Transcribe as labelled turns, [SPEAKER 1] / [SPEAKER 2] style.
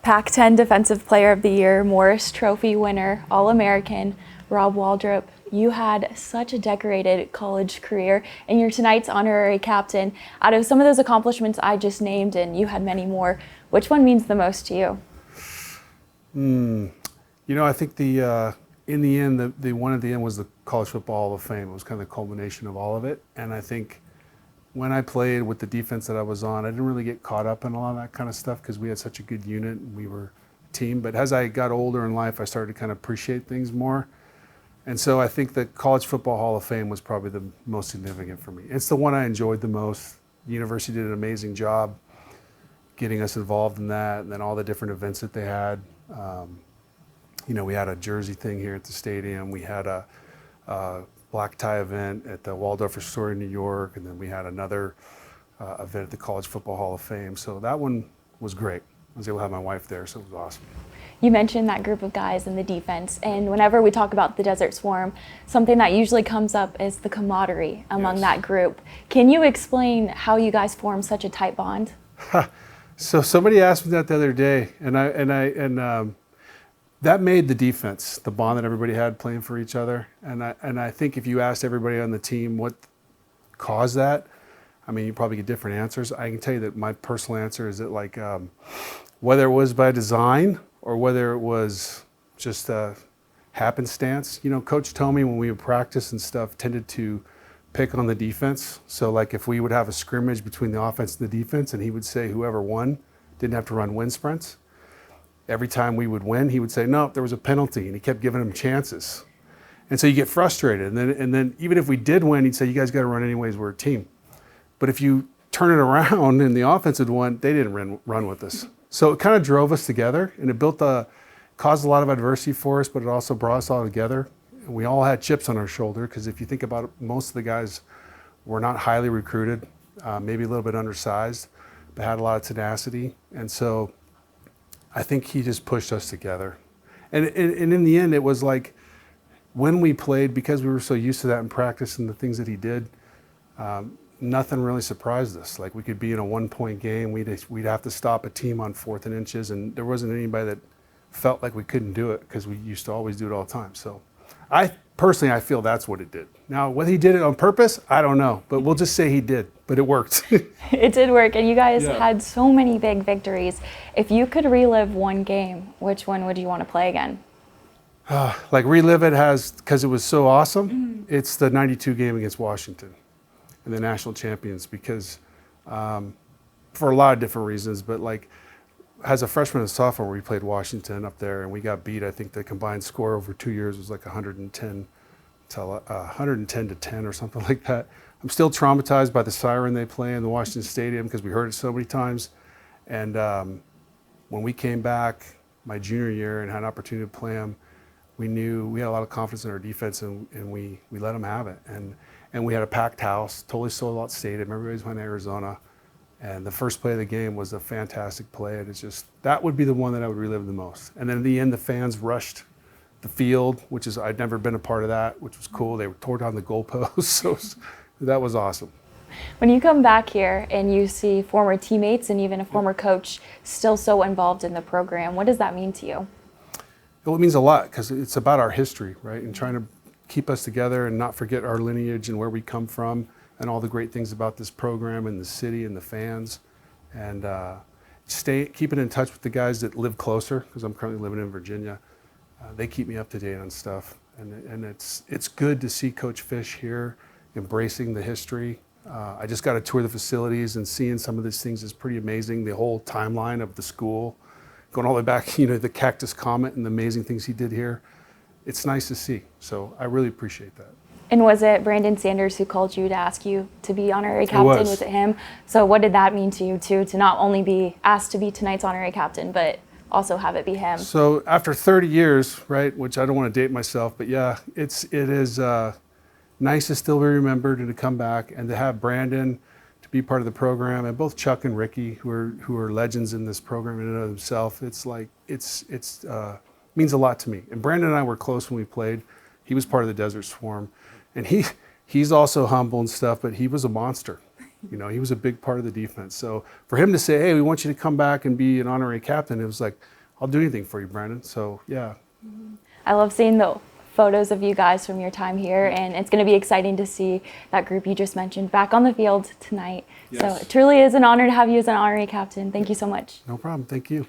[SPEAKER 1] Pac-10 Defensive Player of the Year, Morris Trophy winner, All-American, Rob Waldrop. You had such a decorated college career, and you're tonight's honorary captain. Out of some of those accomplishments I just named, and you had many more, which one means the most to you?
[SPEAKER 2] I think in the end, the one at the end was the College Football Hall of Fame. It was kind of the culmination of all of it. And I think when I played with the defense that I was on, I didn't really get caught up in a lot of that kind of stuff because we had such a good unit and we were a team. But as I got older in life, I started to kind of appreciate things more. And so I think the College Football Hall of Fame was probably the most significant for me. It's the one I enjoyed the most. The university did an amazing job getting us involved in that, and then all the different events that they had. We had a jersey thing here at the stadium. We had a black tie event at the Waldorf Astoria in New York, and then we had another event at the College Football Hall of Fame. So that one was great. I was able to have my wife there, so it was awesome.
[SPEAKER 1] You mentioned that group of guys in the defense, and whenever we talk about the Desert Swarm, something that usually comes up is the camaraderie among that group. Can you explain how you guys form such a tight bond?
[SPEAKER 2] So somebody asked me that the other day, and that made the defense, the bond that everybody had playing for each other. And I think if you asked everybody on the team what caused that, you probably get different answers. I can tell you that my personal answer is that whether it was by design or whether it was just happenstance. Coach Tomey, when we would practice and stuff, tended to pick on the defense. So if we would have a scrimmage between the offense and the defense, and he would say whoever won didn't have to run wind sprints. Every time we would win, he would say, no, there was a penalty, and he kept giving them chances. And so you get frustrated. And then even if we did win, he'd say, you guys got to run anyways, we're a team. But if you turn it around and the offense had won, they didn't run with us. So it kind of drove us together, and it caused a lot of adversity for us, but it also brought us all together. And we all had chips on our shoulder, because if you think about it, most of the guys were not highly recruited, maybe a little bit undersized, but had a lot of tenacity. And so I think he just pushed us together. And in the end, it was when we played, because we were so used to that in practice and the things that he did, nothing really surprised us. We could be in a 1-point game, we'd have to stop a team on 4th and inches, and there wasn't anybody that felt like we couldn't do it, because we used to always do it all the time. So I feel that's what it did. Now, whether he did it on purpose, I don't know, but we'll just say he did, but it worked.
[SPEAKER 1] It did work, and you guys had so many big victories. If you could relive one game, which one would you want to play again?
[SPEAKER 2] Relive it because it was so awesome. It's the 92 game against Washington and the national champions, because for a lot of different reasons, but as a freshman and sophomore, we played Washington up there, and we got beat. I think the combined score over 2 years was 110 to 10 or something like that. I'm still traumatized by the siren they play in the Washington Stadium, because we heard it so many times. And when we came back my junior year and had an opportunity to play them, we knew we had a lot of confidence in our defense, and we let them have it. And we had a packed house, totally sold out stadium. Everybody's went to Arizona. And the first play of the game was a fantastic play. And that would be the one that I would relive the most. And then in the end, the fans rushed the field, I'd never been a part of that, which was cool. They tore down the goalposts, so that was awesome.
[SPEAKER 1] When you come back here and you see former teammates and even a former coach still so involved in the program, what does that mean to you?
[SPEAKER 2] Well, it means a lot, because it's about our history, right? And trying to keep us together and not forget our lineage and where we come from and all the great things about this program and the city and the fans. And keeping in touch with the guys that live closer, because I'm currently living in Virginia. They keep me up to date on stuff. And it's good to see Coach Fish here embracing the history. I just got to tour the facilities, and seeing some of these things is pretty amazing. The whole timeline of the school, going all the way back, the Cactus Comet and the amazing things he did here. It's nice to see. So I really appreciate that.
[SPEAKER 1] And was it Brandon Sanders who called you to ask you to be honorary captain? Was it him? So what did that mean to you too, to not only be asked to be tonight's honorary captain, but also have it be him?
[SPEAKER 2] So after 30 years, right, which I don't want to date myself, but yeah, it is nice to still be remembered and to come back and to have Brandon to be part of the program, and both Chuck and Ricky, who are legends in this program in and of themselves. It's means a lot to me. And Brandon and I were close when we played. He was part of the Desert Swarm, and he's also humble and stuff, but he was a monster. You know, he was a big part of the defense. So for him to say, hey, we want you to come back and be an honorary captain, it was like, I'll do anything for you, Brandon. So yeah.
[SPEAKER 1] I love seeing the photos of you guys from your time here, and it's going to be exciting to see that group you just mentioned back on the field tonight.
[SPEAKER 2] Yes.
[SPEAKER 1] So it truly is an honor to have you as an honorary captain. Thank you so much.
[SPEAKER 2] No problem. Thank you.